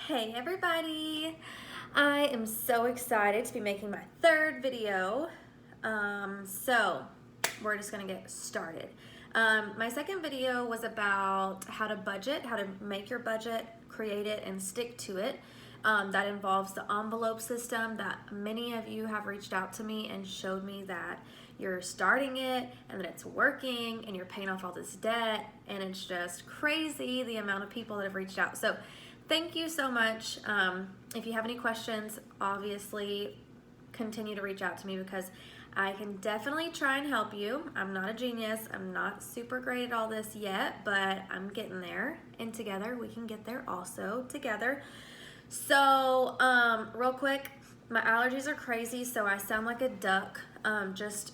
Hey everybody! I am so excited to be making my third video. So we're just gonna get started. My second video was about how to budget, how to make your budget, create it, and stick to it. That involves the envelope system that many of you have reached out to me and showed me that you're starting it and that it's working and you're paying off all this debt, and it's just crazy the amount of people that have reached out. So thank you so much. If you have any questions, obviously continue to reach out to me because I can definitely try and help you. I'm not a genius. I'm not super great at all this yet, but I'm getting there, and together we can get there also together. So real quick, my allergies are crazy, so I sound like a duck. Just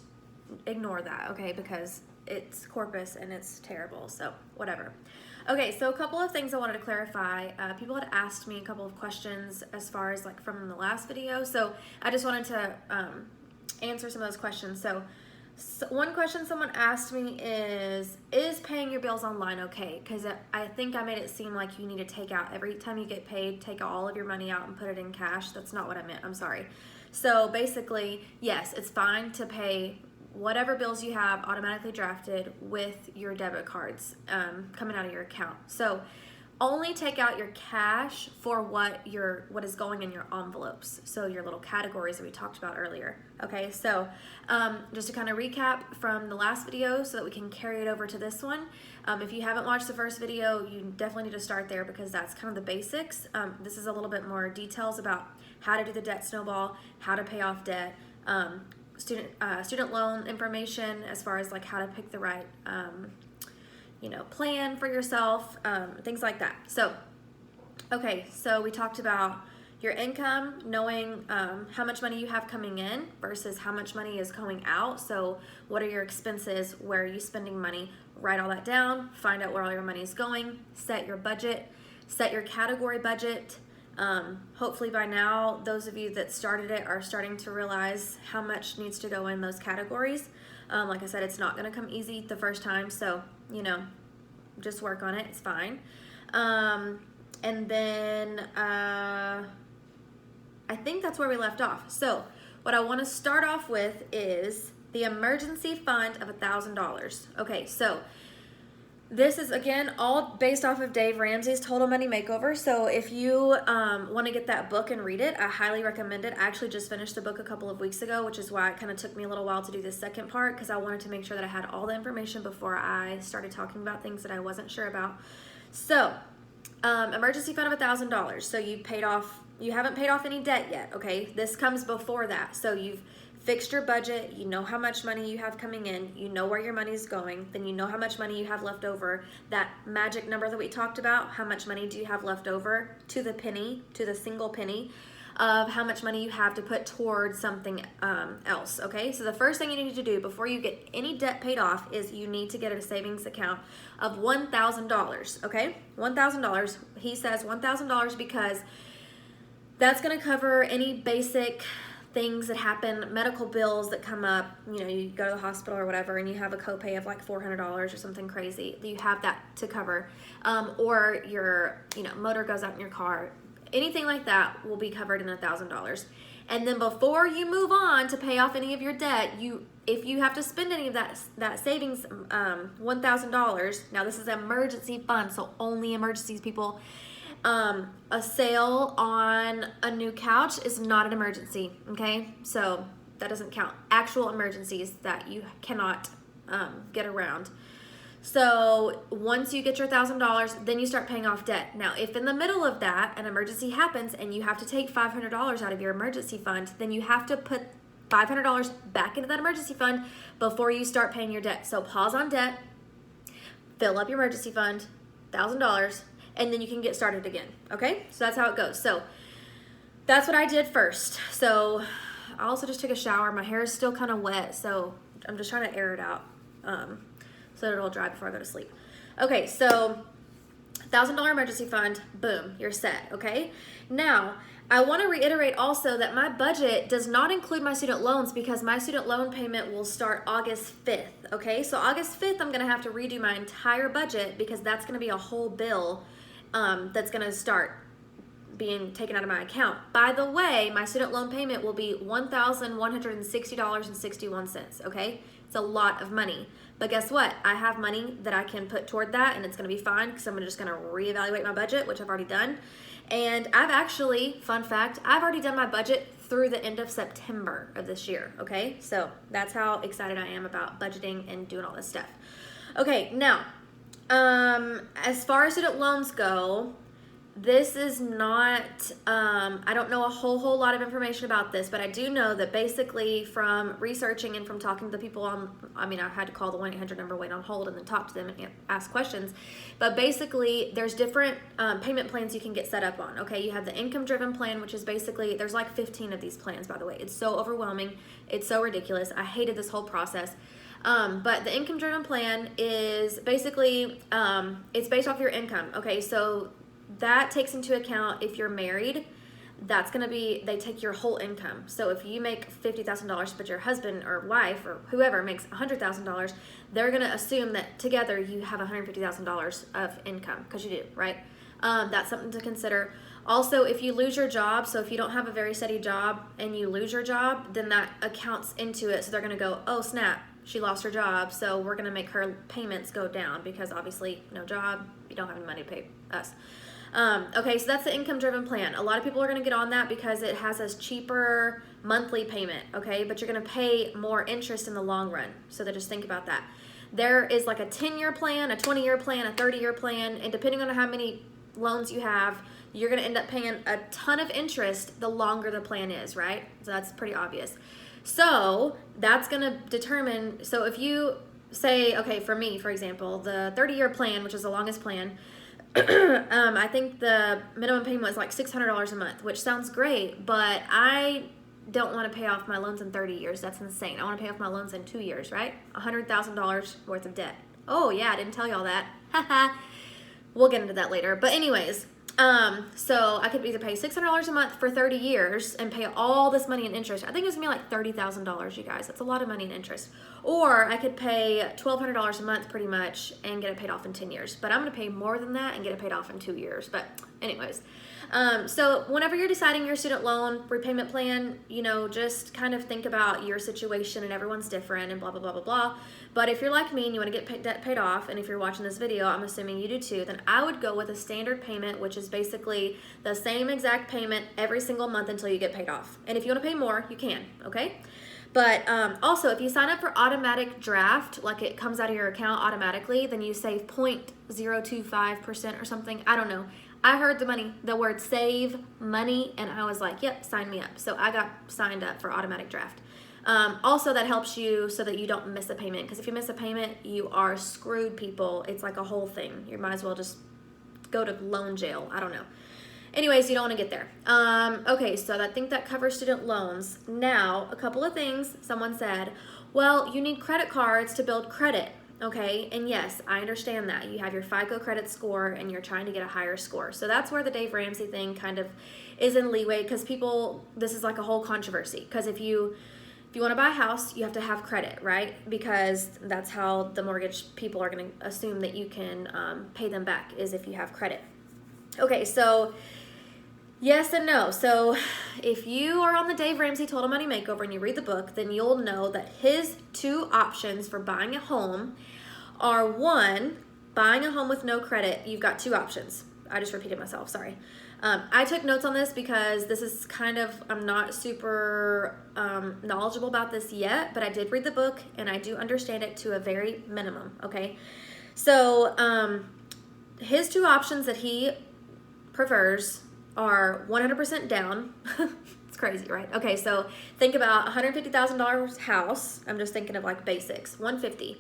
ignore that, okay, because it's Corpus and it's terrible, so whatever. Okay, so a couple of things I wanted to clarify. People had asked me a couple of questions as far as like from the last video, so I just wanted to answer some of those questions. So one question someone asked me is paying your bills online okay? Because I think I made it seem like you need to take out, every time you get paid, take all of your money out and put it in cash. That's not what I meant, I'm sorry. So basically, yes, it's fine to pay whatever bills you have automatically drafted with your debit cards coming out of your account. So only take out your cash for what is going in your envelopes. So your little categories that we talked about earlier. Okay, so just to kind of recap from the last video so that we can carry it over to this one. If you haven't watched the first video, you definitely need to start there because that's kind of the basics. This is a little bit more details about how to do the debt snowball, how to pay off debt, student loan information as far as like how to pick the right plan for yourself, things like that. So okay, so we talked about your income, knowing how much money you have coming in versus how much money is going out. So what are your expenses, where are you spending money? Write all that down, find out where all your money is going, set your budget, set your category budget. Hopefully by now, those of you that started it are starting to realize how much needs to go in those categories. Like I said, it's not going to come easy the first time, so, just work on it. It's fine. And then I think that's where we left off. So what I want to start off with is the emergency fund of $1,000. Okay, so this is, again, all based off of Dave Ramsey's Total Money Makeover. So if you want to get that book and read it, I highly recommend it. I actually just finished the book a couple of weeks ago, which is why it kind of took me a little while to do this second part, because I wanted to make sure that I had all the information before I started talking about things that I wasn't sure about. So emergency fund of $1,000. So you haven't paid off any debt yet, okay? This comes before that. So you've fixed your budget, you know how much money you have coming in, you know where your money is going, then you know how much money you have left over. That magic number that we talked about, how much money do you have left over to the penny, to the single penny, of how much money you have to put towards something else, okay? So the first thing you need to do before you get any debt paid off is you need to get a savings account of $1,000, okay? $1,000. He says $1,000 because that's gonna cover any basic things that happen, medical bills that come up, you go to the hospital or whatever and you have a copay of like $400 or something crazy, you have that to cover, or your motor goes out in your car, anything like that will be covered in $1,000. And then before you move on to pay off any of your debt, if you have to spend any of that savings, $1,000, now this is an emergency fund, so only emergencies, people. A sale on a new couch is not an emergency, okay? So that doesn't count. Actual emergencies that you cannot get around. So once you get your $1,000, then you start paying off debt. Now, if in the middle of that an emergency happens and you have to take $500 out of your emergency fund, then you have to put $500 back into that emergency fund before you start paying your debt. So pause on debt, fill up your emergency fund, $1,000, and then you can get started again, okay? So that's how it goes. So that's what I did first. So I also just took a shower. My hair is still kind of wet, so I'm just trying to air it out so that it'll dry before I go to sleep. Okay, so $1,000 emergency fund, boom, you're set, okay? Now, I want to reiterate also that my budget does not include my student loans because my student loan payment will start August 5th, okay? So August 5th, I'm going to have to redo my entire budget because that's going to be a whole bill that's going to start being taken out of my account. By the way, my student loan payment will be $1,160.61, okay? It's a lot of money. But guess what? I have money that I can put toward that, and it's going to be fine because I'm just going to reevaluate my budget, which I've already done. And I've actually, fun fact, I've already done my budget through the end of September of this year, okay? So that's how excited I am about budgeting and doing all this stuff. Okay, now, as far as student loans go, this is not, I don't know a whole lot of information about this, but I do know that basically from researching and from talking to the people I had to call the 1-800 number, wait on hold, and then talk to them and ask questions. But basically, there's different payment plans you can get set up on, okay? You have the income-driven plan, which is basically, there's like 15 of these plans, by the way. It's so overwhelming. It's so ridiculous. I hated this whole process. But the income-driven plan is basically, it's based off your income, okay? So that takes into account if you're married, that's going to be, they take your whole income. So if you make $50,000, but your husband or wife or whoever makes $100,000, they're going to assume that together you have $150,000 of income, because you do, right? That's something to consider. Also, if you lose your job, so if you don't have a very steady job and you lose your job, then that accounts into it. So they're going to go, oh snap, she lost her job, so we're going to make her payments go down because obviously no job, you don't have any money to pay us. Okay, so that's the income-driven plan. A lot of people are going to get on that because it has a cheaper monthly payment, okay? But you're going to pay more interest in the long run, so just think about that. There is like a 10-year plan, a 20-year plan, a 30-year plan, and depending on how many loans you have, you're going to end up paying a ton of interest the longer the plan is, right? So that's pretty obvious. So that's going to determine, so if you say, okay, for me, for example, the 30-year plan, which is the longest plan, I think the minimum payment was like $600 a month, which sounds great, but I don't want to pay off my loans in 30 years. That's insane. I want to pay off my loans in 2 years, right? $100,000 worth of debt. Oh yeah, I didn't tell y'all that. We'll get into that later. But anyways, so I could either pay $600 a month for 30 years and pay all this money in interest. I think it was gonna be like $30,000, you guys. That's a lot of money in interest. Or I could pay $1,200 a month pretty much and get it paid off in 10 years. But I'm gonna pay more than that and get it paid off in 2 years. But anyways, so whenever you're deciding your student loan repayment plan, just kind of think about your situation, and everyone's different and blah, blah, blah, blah, blah. But if you're like me and you want to get debt paid off, and if you're watching this video, I'm assuming you do too, then I would go with a standard payment, which is basically the same exact payment every single month until you get paid off. And if you want to pay more, you can, okay? But also, if you sign up for automatic draft, like it comes out of your account automatically, then you save 0.025% or something. I don't know. I heard the word save money, and I was like, yep, sign me up. So I got signed up for automatic draft. Also, that helps you so that you don't miss a payment, because if you miss a payment, you are screwed, people. It's like a whole thing. You might as well just go to loan jail. I don't know. Anyways, you don't want to get there. Okay, so I think that covers student loans. Now, a couple of things. Someone said, well, you need credit cards to build credit. Okay, and yes, I understand that. You have your FICO credit score and you're trying to get a higher score. So that's where the Dave Ramsey thing kind of is in leeway, because this is like a whole controversy. Because if you want to buy a house, you have to have credit, right? Because that's how the mortgage people are going to assume that you can pay them back, is if you have credit. Okay, so yes and no. So if you are on the Dave Ramsey Total Money Makeover and you read the book, then you'll know that his 2 options for buying a home are, 1, buying a home with no credit. You've got 2 options. I just repeated myself, sorry. I took notes on this because this is I'm not super knowledgeable about this yet, but I did read the book and I do understand it to a very minimum, okay? So his 2 options that he prefers are 100% down. It's crazy, right? Okay, so think about $150,000 house. I'm just thinking of like basics, $150,000.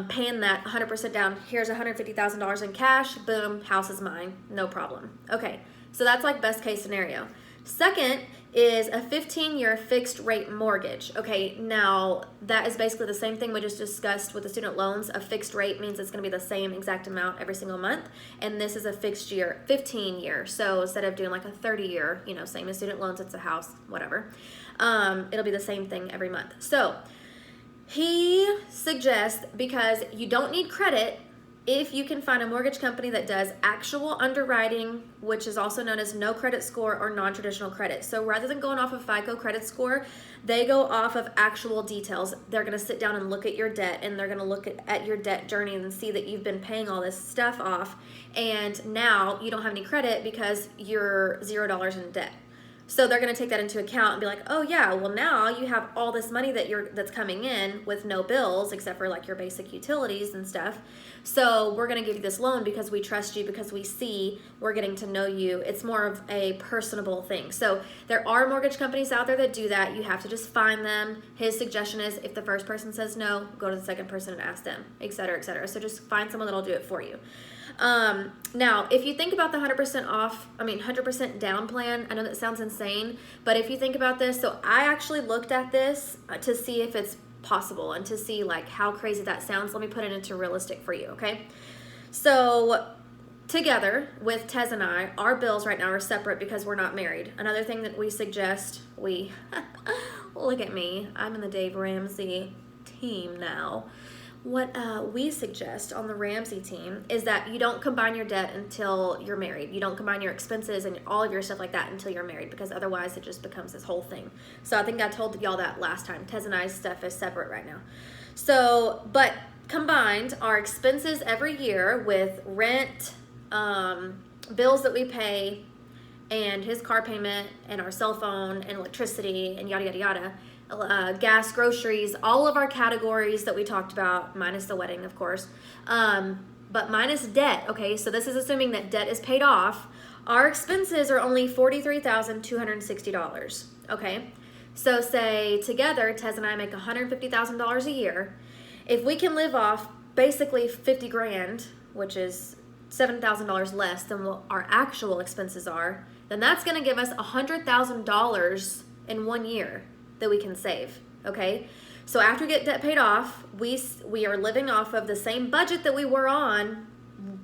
Paying that 100% down. Here's $150,000 in cash. Boom, house is mine. No problem. Okay, so that's like best case scenario. Second is a 15-year fixed rate mortgage. Okay, now that is basically the same thing we just discussed with the student loans. A fixed rate means it's going to be the same exact amount every single month, and this is a fixed year, 15-year. So instead of doing like a 30-year, same as student loans, it's a house, whatever. It'll be the same thing every month. So he suggests, because you don't need credit if you can find a mortgage company that does actual underwriting, which is also known as no credit score or non-traditional credit. So rather than going off of FICO credit score, they go off of actual details. They're going to sit down and look at your debt, and they're going to look at your debt journey and see that you've been paying all this stuff off, and now you don't have any credit because you're $0 in debt. So they're going to take that into account and be like, oh yeah, well now you have all this money that's coming in with no bills except for like your basic utilities and stuff. So we're going to give you this loan because we trust you, because we see we're getting to know you. It's more of a personable thing. So there are mortgage companies out there that do that. You have to just find them. His suggestion is if the first person says no, go to the second person and ask them, et cetera, et cetera. So just find someone that'll do it for you. Now, if you think about the 100% down plan, I know that sounds insane, but if you think about this, so I actually looked at this to see if it's possible and to see like how crazy that sounds. Let me put it into realistic for you, okay? So together with Tez and I, our bills right now are separate because we're not married. Another thing that we suggest, look at me, I'm in the Dave Ramsey team now. What we suggest on the Ramsey team is that you don't combine your debt until you're married. You don't combine your expenses and all of your stuff like that until you're married, because otherwise it just becomes this whole thing. So I think I told y'all that last time. Tez and I's stuff is separate right now. So, but combined, our expenses every year with rent, bills that we pay, and his car payment, and our cell phone, and electricity, and yada, yada, yada, gas, groceries, all of our categories that we talked about, minus the wedding, of course, but minus debt, okay? So this is assuming that debt is paid off. Our expenses are only $43,260, okay? So say together, Tez and I make $150,000 a year. If we can live off basically 50 grand, which is $7,000 less than what our actual expenses are, then that's gonna give us $100,000 in 1 year that we can save, okay? So after we get debt paid off, we are living off of the same budget that we were on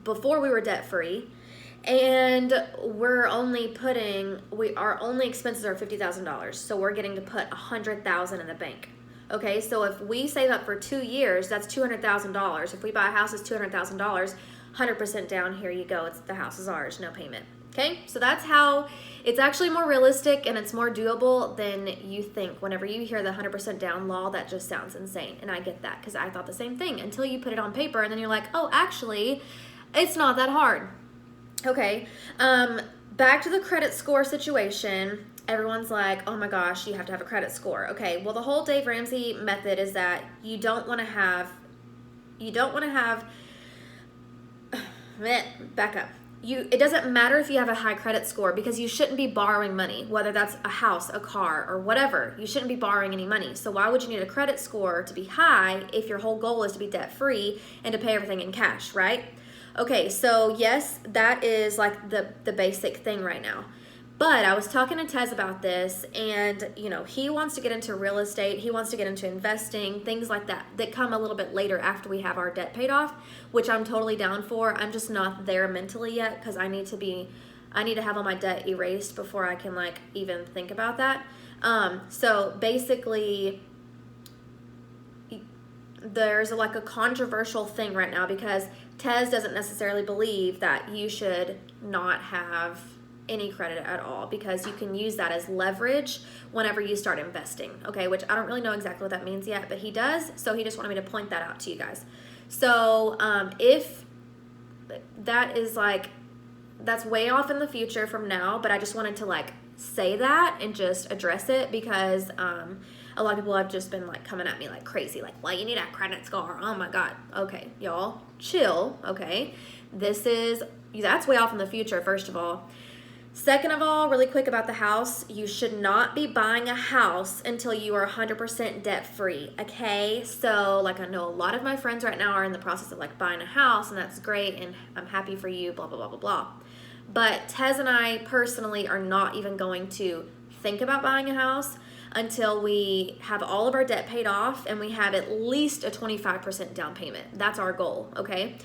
before we were debt free, and our only expenses are $50,000. So we're getting to put $100,000 in the bank. Okay, so if we save up for 2 years, that's $200,000. If we buy a house, it's $200,000. 100% down, here you go. The house is ours, no payment. Okay, so that's how it's actually more realistic and it's more doable than you think. Whenever you hear the 100% down law, that just sounds insane. And I get that because I thought the same thing until you put it on paper and then you're like, oh, actually, it's not that hard. Okay, back to the credit score situation. Everyone's like, oh my gosh, you have to have a credit score. Okay, well, the whole Dave Ramsey method is that you don't want to have, back up. It doesn't matter if you have a high credit score, because you shouldn't be borrowing money, whether that's a house, a car, or whatever. You shouldn't be borrowing any money. So why would you need a credit score to be high if your whole goal is to be debt free and to pay everything in cash, right? Okay, so yes, that is like the basic thing right now. But I was talking to Tez about this, and he wants to get into real estate. He wants to get into investing, things like that come a little bit later after we have our debt paid off, which I'm totally down for. I'm just not there mentally yet because I need to have all my debt erased before I can like even think about that. So basically, there's like a controversial thing right now because Tez doesn't necessarily believe that you should not have any credit at all, because you can use that as leverage whenever you start investing, okay, which I don't really know exactly what that means yet, but he does, so he just wanted me to point that out to you guys. So if that is like, that's way off in the future from now, but I just wanted to like say that and just address it because a lot of people have just been like coming at me like crazy, like, well, you need a credit score, oh my god. Okay, y'all, chill, okay? That's way off in the future, first of all. Second of all, really quick about the house, you should not be buying a house until you are 100% debt free, okay? So like, I know a lot of my friends right now are in the process of like buying a house, and that's great, and I'm happy for you, blah, blah, blah, blah, blah. But Tez and I personally are not even going to think about buying a house until we have all of our debt paid off and we have at least a 25% down payment. That's our goal, okay?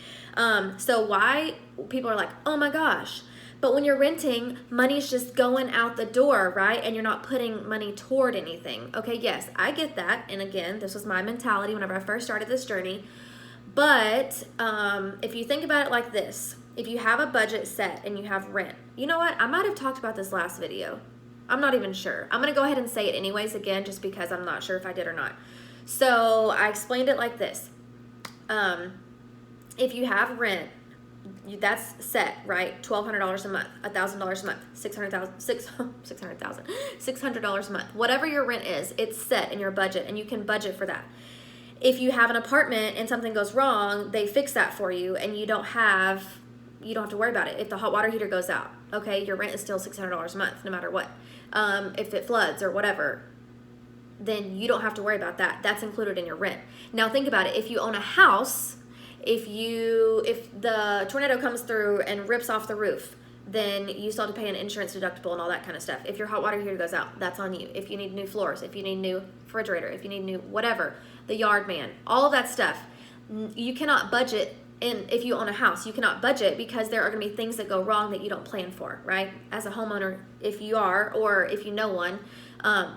So why people are like, oh my gosh, but when you're renting, money's just going out the door, right? And you're not putting money toward anything. Okay, yes, I get that. And again, this was my mentality whenever I first started this journey. But if you think about it like this, if you have a budget set and you have rent, you know what? I might have talked about this last video. I'm not even sure. I'm going to go ahead and say it anyways again, just because I'm not sure if I did or not. So I explained it like this. If you have rent, that's set, right? $1,200 a month, $1,000 a month, $600 a month. Whatever your rent is, it's set in your budget, and you can budget for that. If you have an apartment and something goes wrong, they fix that for you, and you don't have to worry about it. If the hot water heater goes out, okay, your rent is still $600 a month, no matter what. If it floods or whatever, then you don't have to worry about that. That's included in your rent. Now think about it. If you own a house, if the tornado comes through and rips off the roof, then you still have to pay an insurance deductible and all that kind of stuff. If your hot water heater goes out, that's on you. If you need new floors, if you need new refrigerator, if you need new whatever, the yard man, all of that stuff, you cannot budget. And if you own a house, you cannot budget because there are going to be things that go wrong that you don't plan for, right? As a homeowner, if you are, or if you know one,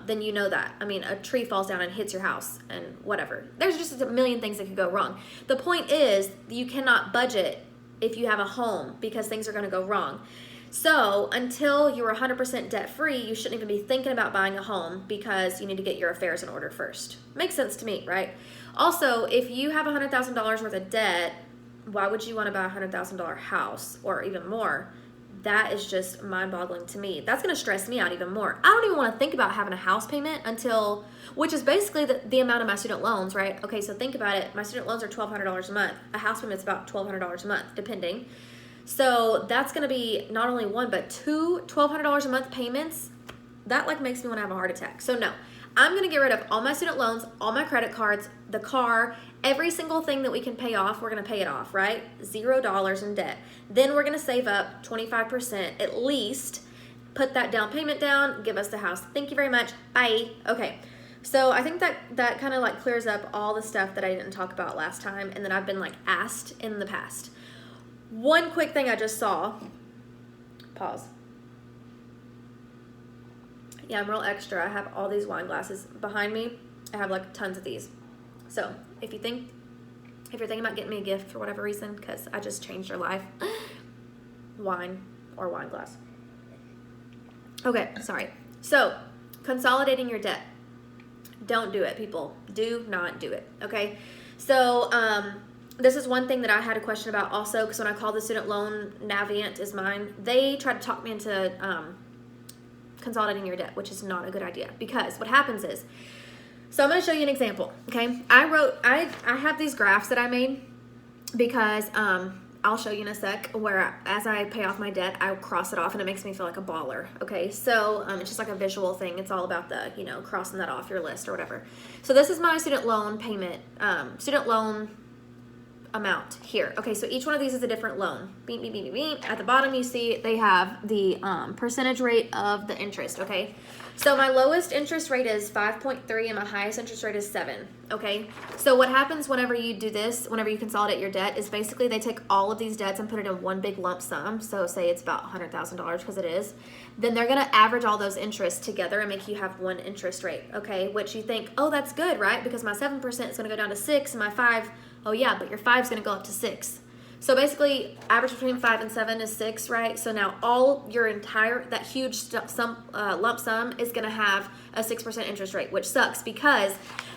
then you know that. I mean, a tree falls down and hits your house and whatever. There's just a million things that could go wrong. The point is, you cannot budget if you have a home because things are going to go wrong. So until you're 100% debt free, you shouldn't even be thinking about buying a home because you need to get your affairs in order first. Makes sense to me, right? Also, if you have $100,000 worth of debt, why would you want to buy a $100,000 house or even more? That is just mind-boggling to me. That's going to stress me out even more. I don't even want to think about having a house payment until, which is basically the amount of my student loans, right? Okay, so think about it. My student loans are $1,200 a month. A house payment is about $1,200 a month, depending. So that's going to be not only one, but two $1,200 a month payments. That like makes me want to have a heart attack. So no, I'm going to get rid of all my student loans, all my credit cards, the car, every single thing that we can pay off, we're going to pay it off, right? $0 in debt. Then we're going to save up 25% at least, put that down payment down, give us the house. Thank you very much. Bye. Okay. So I think that kind of like clears up all the stuff that I didn't talk about last time and that I've been like asked in the past. One quick thing I just saw. Pause. Yeah, I'm real extra. I have all these wine glasses behind me. I have like tons of these. So if you're thinking about getting me a gift for whatever reason, because I just changed your life, wine or wine glass. Okay, sorry. So consolidating your debt. Don't do it, people. Do not do it, okay? So this is one thing that I had a question about also, because when I called the student loan, Navient is mine, they tried to talk me into consolidating your debt, which is not a good idea, because what happens is, so I'm going to show you an example, okay? I have these graphs that I made because I'll show you in a sec where as I pay off my debt, I cross it off and it makes me feel like a baller, okay? So it's just like a visual thing. It's all about the, crossing that off your list or whatever. So this is my student loan payment, student loan amount here. Okay, so each one of these is a different loan. Beep, beep, beep, beep, beep. At the bottom, you see they have the percentage rate of the interest, okay? So my lowest interest rate is 5.3 and my highest interest rate is 7, okay? So what happens whenever you do this, whenever you consolidate your debt, is basically they take all of these debts and put it in one big lump sum. So say it's about $100,000 because it is. Then they're going to average all those interests together and make you have one interest rate, okay? Which you think, oh, that's good, right? Because my 7% is going to go down to 6 and my 5, oh yeah, but your 5 is going to go up to 6. So basically, average between 5 and 7 is 6, right? So now all your entire, that huge lump sum is going to have a 6% interest rate, which sucks because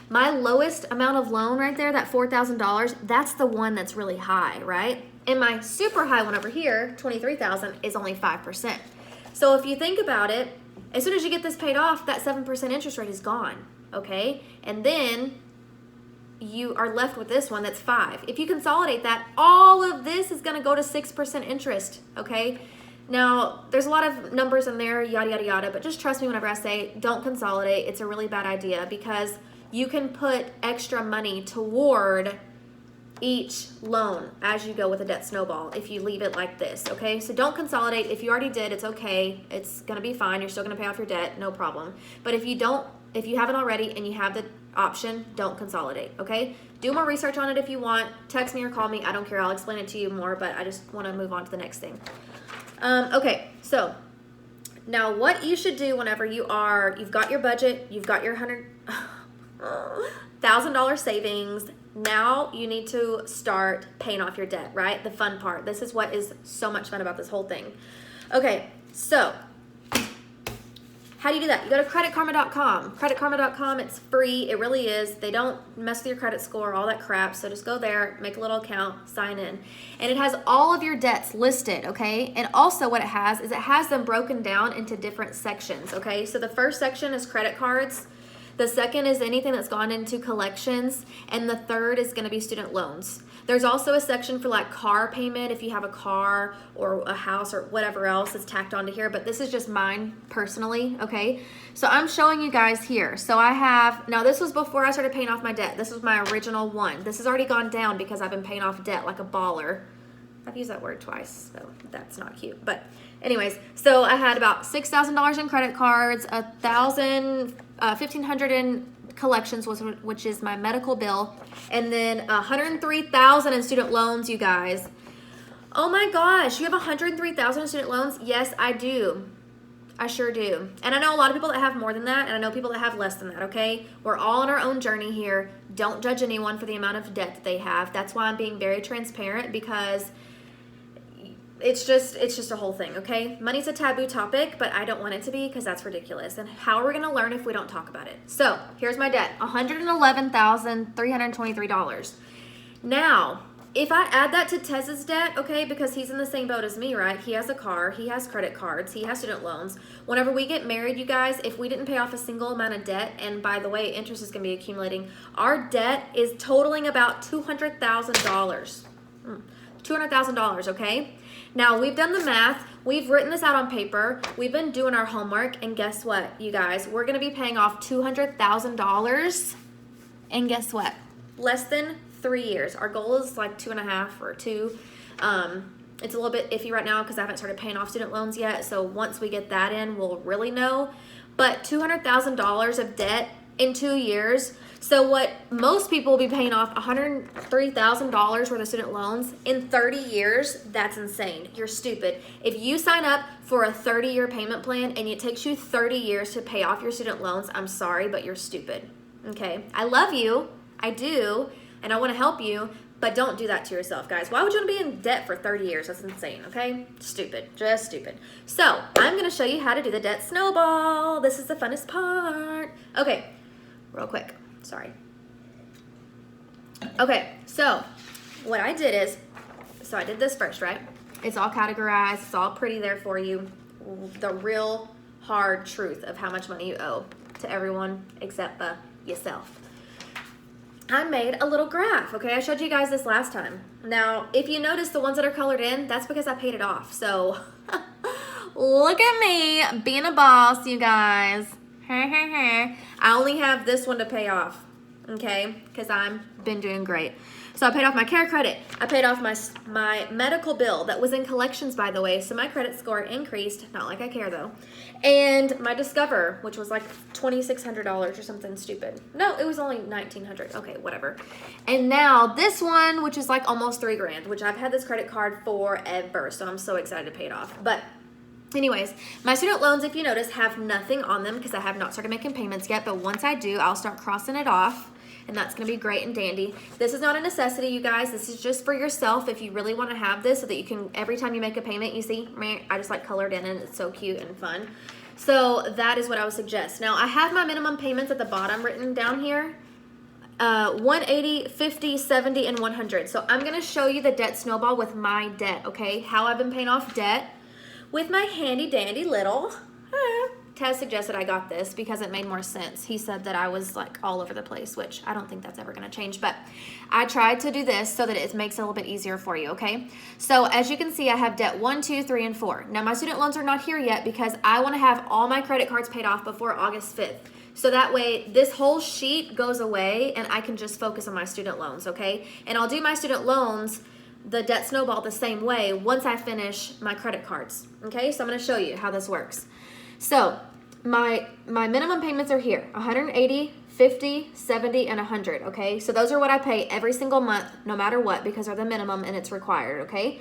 my lowest amount of loan right there, that $4,000, that's the one that's really high, right? And my super high one over here, $23,000, is only 5%. So if you think about it, as soon as you get this paid off, that 7% interest rate is gone, okay? And then you are left with this one that's 5. If you consolidate that, all of this is going to go to 6% interest, okay? Now, there's a lot of numbers in there, yada, yada, yada, but just trust me whenever I say don't consolidate. It's a really bad idea because you can put extra money toward each loan as you go with a debt snowball if you leave it like this, okay? So don't consolidate. If you already did, it's okay. It's going to be fine. You're still going to pay off your debt, no problem. But if you haven't already and you have the option, don't consolidate, okay? Do more research on it if you want. Text me or call me. I don't care. I'll explain it to you more, but I just want to move on to the next thing. Okay, so now what you should do whenever you've got your budget, you've got your $100,000 savings, now you need to start paying off your debt, right? The fun part. This is what is so much fun about this whole thing. Okay, so how do you do that? You go to creditkarma.com. Creditkarma.com, it's free. It really is. They don't mess with your credit score, all that crap. So just go there, make a little account, sign in. And it has all of your debts listed, okay? And also what it has is it has them broken down into different sections, okay? So the first section is credit cards. The second is anything that's gone into collections. And the third is going to be student loans. There's also a section for like car payment if you have a car or a house or whatever else is tacked onto here, but this is just mine personally, okay? So I'm showing you guys here. So I have, now this was before I started paying off my debt. This was my original one. This has already gone down because I've been paying off debt like a baller. I've used that word twice, so that's not cute. But anyways, so I had about $6,000 in credit cards, $1,500 in collections, which is my medical bill, and then $103,000 in student loans, you guys. Oh my gosh, you have $103,000 in student loans? Yes, I do. I sure do. And I know a lot of people that have more than that, and I know people that have less than that, okay? We're all on our own journey here. Don't judge anyone for the amount of debt that they have. That's why I'm being very transparent, because it's just a whole thing, okay? Money's a taboo topic, but I don't want it to be because that's ridiculous. And how are we going to learn if we don't talk about it? So here's my debt, $111,323. Now, if I add that to Tez's debt, okay, because he's in the same boat as me, right? He has a car, he has credit cards, he has student loans. Whenever we get married, you guys, if we didn't pay off a single amount of debt, and by the way, interest is going to be accumulating, our debt is totaling about $200,000. $200,000, okay? Now, we've done the math. We've written this out on paper. We've been doing our homework. And guess what, you guys? We're going to be paying off $200,000. And guess what? Less than 3 years. Our goal is like 2.5 or 2. It's a little bit iffy right now because I haven't started paying off student loans yet. So once we get that in, we'll really know. But $200,000 of debt in 2 years. So what most people will be paying off $103,000 worth of student loans in 30 years, that's insane. You're stupid. If you sign up for a 30-year payment plan and it takes you 30 years to pay off your student loans, I'm sorry, but you're stupid, okay? I love you, I do, and I want to help you, but don't do that to yourself, guys. Why would you want to be in debt for 30 years? That's insane, okay? Stupid, just stupid. So I'm going to show you how to do the debt snowball. This is the funnest part. Okay, real quick. Sorry. Okay, so what I did is, so I did this first, right? It's all categorized. It's all pretty there for you. The real hard truth of how much money you owe to everyone except yourself. I made a little graph, okay? I showed you guys this last time. Now, if you notice the ones that are colored in, that's because I paid it off. So look at me being a boss, you guys. I only have this one to pay off, okay? Because I've been doing great. So I paid off my care credit. I paid off my medical bill that was in collections, by the way. So my credit score increased. Not like I care, though. And my Discover, which was like $2,600 or something stupid. No, it was only $1,900. Okay, whatever. And now this one, which is like almost $3,000, which I've had this credit card forever. So I'm so excited to pay it off. But anyways, my student loans, if you notice, have nothing on them because I have not started making payments yet. But once I do, I'll start crossing it off. And that's going to be great and dandy. This is not a necessity, you guys. This is just for yourself if you really want to have this so that you can, every time you make a payment, you see, I just like colored in and it's so cute and fun. So that is what I would suggest. Now, I have my minimum payments at the bottom written down here. 180, 50, 70, and 100. So I'm going to show you the debt snowball with my debt, okay? How I've been paying off debt with my handy dandy little... Tez suggested I got this because it made more sense. He said that I was like all over the place, which I don't think that's ever going to change. But I tried to do this so that it makes it a little bit easier for you, okay? So as you can see, I have debt 1, 2, 3, and 4. Now my student loans are not here yet because I want to have all my credit cards paid off before August 5th. So that way this whole sheet goes away and I can just focus on my student loans, okay? And I'll do my student loans, the debt snowball, the same way once I finish my credit cards, okay? So I'm going to show you how this works. So my minimum payments are here, 180, 50, 70, and 100, okay? So those are what I pay every single month, no matter what, because they're the minimum and it's required, okay?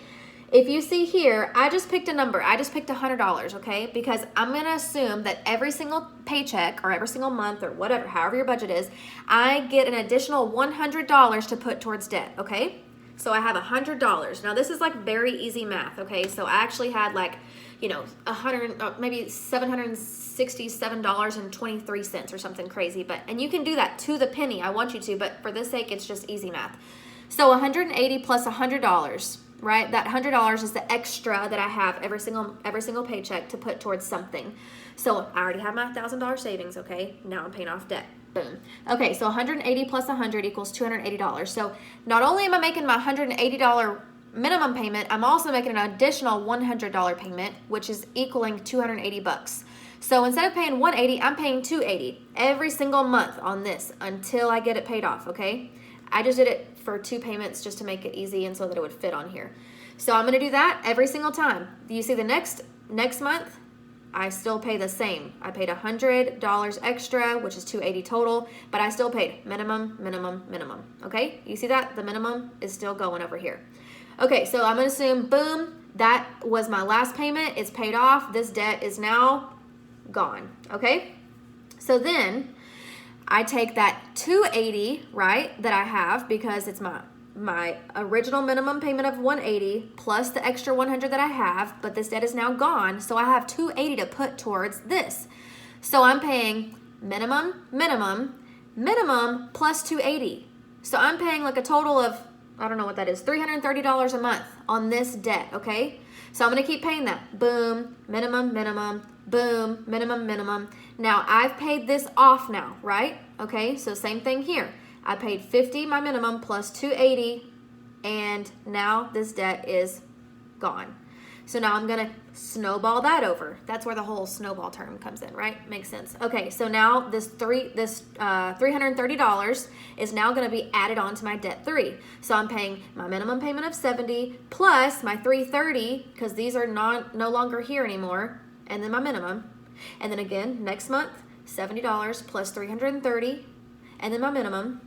if you see here, I just picked a number. I just picked $100, okay? Because I'm going to assume that every single paycheck or every single month or whatever, however your budget is, I get an additional $100 to put towards debt, okay? So I have $100. Now this is like very easy math, okay? So I actually had like, you know, maybe $767.23 or something crazy. And you can do that to the penny. I want you to, but for this sake, it's just easy math. So 180 plus $100, right? That $100 is the extra that I have every single paycheck to put towards something. So I already have my $1,000 savings, okay? Now I'm paying off debt. Boom. Okay, so 180 plus 100 equals $280. So not only am I making my $180 minimum payment, I'm also making an additional $100 payment, which is equaling 280 bucks. So instead of paying 180, I'm paying 280 every single month on this until I get it paid off, okay? I just did it for 2 payments just to make it easy and so that it would fit on here. So I'm going to do that every single time. You see the next month, I still pay the same. I paid $100 extra, which is $280 total, but I still paid minimum, okay? You see that? The minimum is still going over here. Okay, so I'm going to assume, boom, that was my last payment. It's paid off. This debt is now gone, okay? So then I take that $280, right, that I have because it's my original minimum payment of $180 plus the extra $100 that I have, but this debt is now gone, so I have $280 to put towards this. So I'm paying minimum plus $280. So I'm paying like a total of, I don't know what that is, $330 a month on this debt, okay? So I'm going to keep paying that. Boom, minimum, boom, minimum. Now I've paid this off now, right? Okay, so same thing here. I paid $50 my minimum plus $280, and now this debt is gone. So now I'm gonna snowball that over. That's where the whole snowball term comes in, right? Makes sense. Okay, so now this $330 is now gonna be added on to my debt 3. So I'm paying my minimum payment of $70 plus my $330, because these are no longer here anymore, and then my minimum. And then again, next month, $70 plus $330, and then my minimum.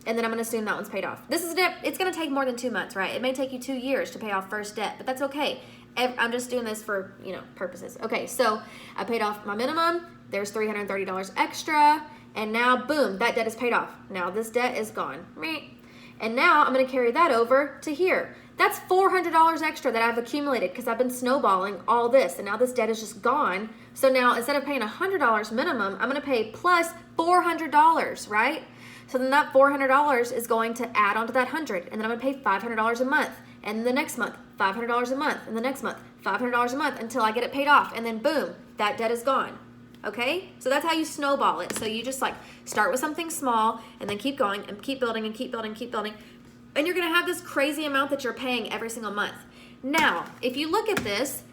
And then I'm going to assume that one's paid off. This is it's going to take more than 2 months, right? It may take you 2 years to pay off first debt, but that's okay. I'm just doing this for, purposes. Okay, so I paid off my minimum. There's $330 extra. And now, boom, that debt is paid off. Now this debt is gone. And now I'm going to carry that over to here. That's $400 extra that I've accumulated because I've been snowballing all this. And now this debt is just gone. So now instead of paying $100 minimum, I'm going to pay plus $400, right? So then that $400 is going to add onto that $100, and then I'm going to pay $500 a month, and the next month $500 a month, and the next month $500 a month until I get it paid off, and then boom, that debt is gone. Okay, so that's how you snowball it. So you just like start with something small, and then keep going and keep building and keep building, and you're going to have this crazy amount that you're paying every single month. Now, if you look at this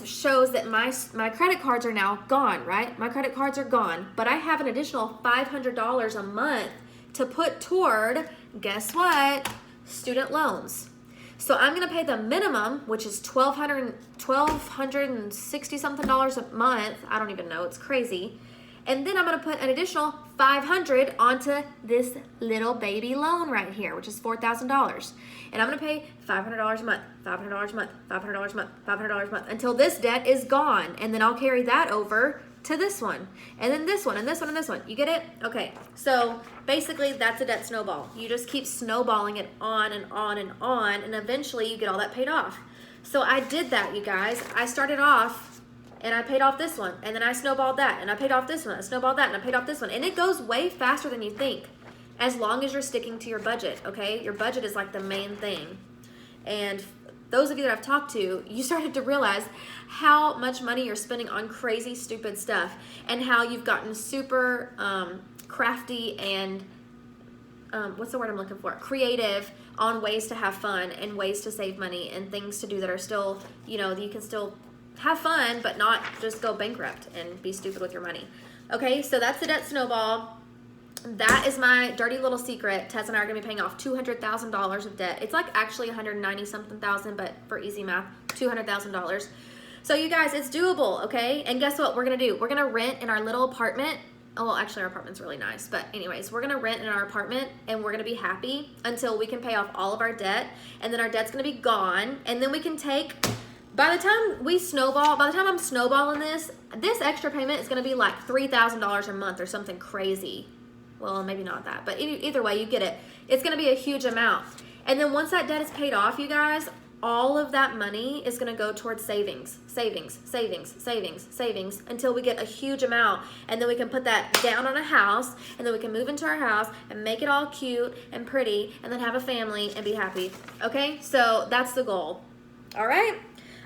shows that my credit cards are now gone, right? My credit cards are gone, but I have an additional $500 a month to put toward, guess what? Student loans. So I'm going to pay the minimum, which is $1,260 something a month. I don't even know. It's crazy. And then I'm going to put an additional $500 onto this little baby loan right here, which is $4,000. And I'm going to pay $500 a month, $500 a month, $500 a month, $500 a month until this debt is gone. And then I'll carry that over to this one, and then this one, and this one, and this one. You get it? Okay, so basically that's a debt snowball. You just keep snowballing it on and on and on, and eventually you get all that paid off. So I did that, you guys. I started off, and I paid off this one, and then I snowballed that, and I paid off this one, I snowballed that, and I paid off this one. And it goes way faster than you think, as long as you're sticking to your budget, okay? Your budget is like the main thing. And those of you that I've talked to, you started to realize how much money you're spending on crazy, stupid stuff, and how you've gotten super crafty and, what's the word I'm looking for? Creative on ways to have fun and ways to save money and things to do that are still, you can still have fun, but not just go bankrupt and be stupid with your money. Okay, so that's the debt snowball. That is my dirty little secret. Tess and I are going to be paying off $200,000 of debt. It's like actually 190 something thousand, but for easy math, $200,000. So you guys, it's doable, okay? And guess what we're going to do? We're going to rent in our little apartment well, actually, our apartment's really nice. But anyways, we're going to rent in our apartment, and we're going to be happy until we can pay off all of our debt. And then our debt's going to be gone. And then we can take, by the time I'm snowballing this extra payment is going to be like $3,000 a month or something crazy. Well, maybe not that. But either way, you get it. It's going to be a huge amount. And then once that debt is paid off, you guys, all of that money is going to go towards savings until we get a huge amount. And then we can put that down on a house, and then we can move into our house and make it all cute and pretty, and then have a family and be happy. Okay, so that's the goal. All right,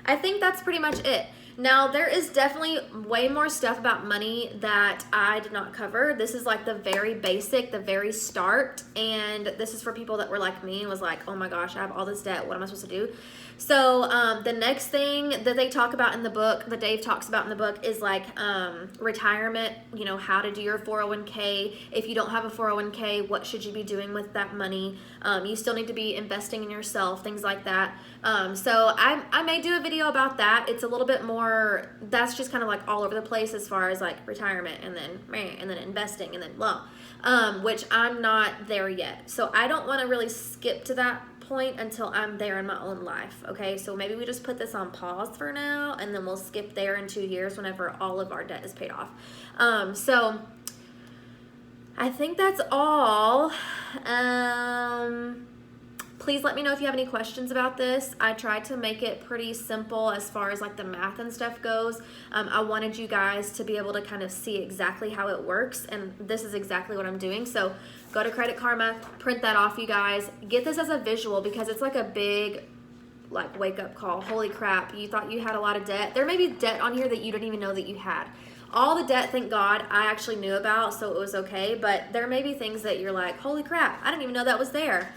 I think that's pretty much it. Now, there is definitely way more stuff about money that I did not cover. This is like the very basic, the very start, and this is for people that were like me and was like, oh my gosh, I have all this debt. What am I supposed to do? So the next thing that they talk about in the book, that Dave talks about in the book, is like retirement, you know, how to do your 401k. If you don't have a 401k, what should you be doing with that money? You still need to be investing in yourself, things like that. So I may do a video about that. It's a little bit more, that's just kind of like all over the place as far as like retirement and then investing and then blah, which I'm not there yet. So I don't want to really skip to that point until I'm there in my own life. Okay, so maybe we just put this on pause for now, and then we'll skip there in 2 years whenever all of our debt is paid off. So I think that's all. Please let me know if you have any questions about this. I tried to make it pretty simple as far as like the math and stuff goes. I wanted you guys to be able to kind of see exactly how it works, and this is exactly what I'm doing. So go to Credit Karma, print that off, you guys. Get this as a visual because it's like a big like wake up call. Holy crap, you thought you had a lot of debt. There may be debt on here that you didn't even know that you had. All the debt, thank God, I actually knew about, so it was okay. But there may be things that you're like, holy crap, I didn't even know that was there.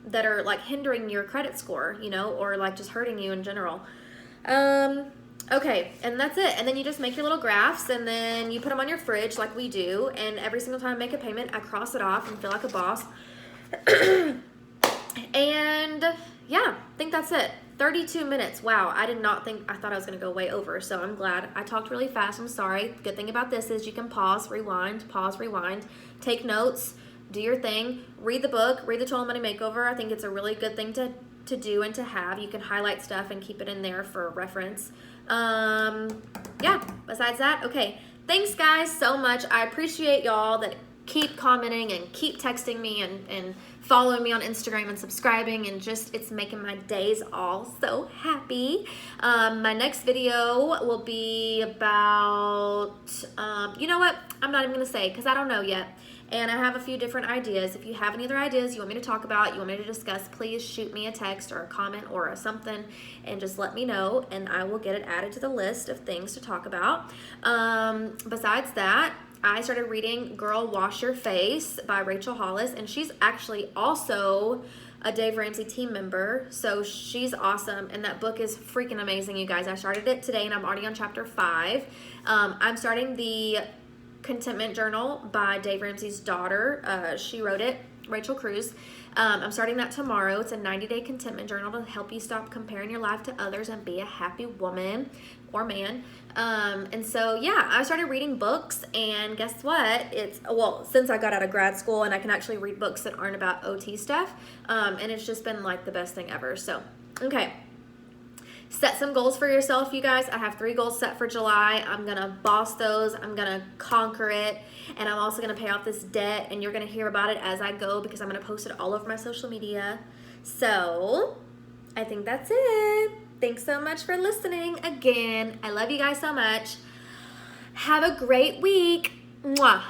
That are like hindering your credit score, you know, or like just hurting you in general. Okay, and that's it. And then you just make your little graphs, and then you put them on your fridge like we do, and every single time I make a payment, I cross it off and feel like a boss. And yeah, I think that's it. 32 minutes. Wow, I thought I was going to go way over, so I'm glad. I talked really fast. I'm sorry. Good thing about this is you can pause, rewind, take notes, do your thing, read the book, read the Total Money Makeover. I think it's a really good thing to do and to have. You can highlight stuff and keep it in there for reference. Yeah, besides that, okay. Thanks, guys, so much. I appreciate y'all that keep commenting and keep texting me and following me on Instagram and subscribing, and just it's making my days all so happy. My next video will be about, you know what? I'm not even going to say because I don't know yet. And I have a few different ideas. If you have any other ideas you want me to talk about, you want me to discuss, please shoot me a text or a comment or a something and just let me know, and I will get it added to the list of things to talk about. Besides that, I started reading Girl Wash Your Face by Rachel Hollis, and she's actually also a Dave Ramsey team member, so she's awesome, and that book is freaking amazing, you guys. I started it today, and I'm already on chapter 5. I'm starting the Contentment Journal by Dave Ramsey's daughter. She wrote it, Rachel Cruz. I'm starting that tomorrow. It's a 90-day contentment journal to help you stop comparing your life to others and be a happy woman or man. And so, yeah, I started reading books, and guess what? Since I got out of grad school, and I can actually read books that aren't about OT stuff, and it's just been like the best thing ever. So, okay. Set some goals for yourself, you guys. I have 3 goals set for July. I'm going to boss those. I'm going to conquer it. And I'm also going to pay off this debt. And you're going to hear about it as I go because I'm going to post it all over my social media. So I think that's it. Thanks so much for listening again. I love you guys so much. Have a great week. Mwah.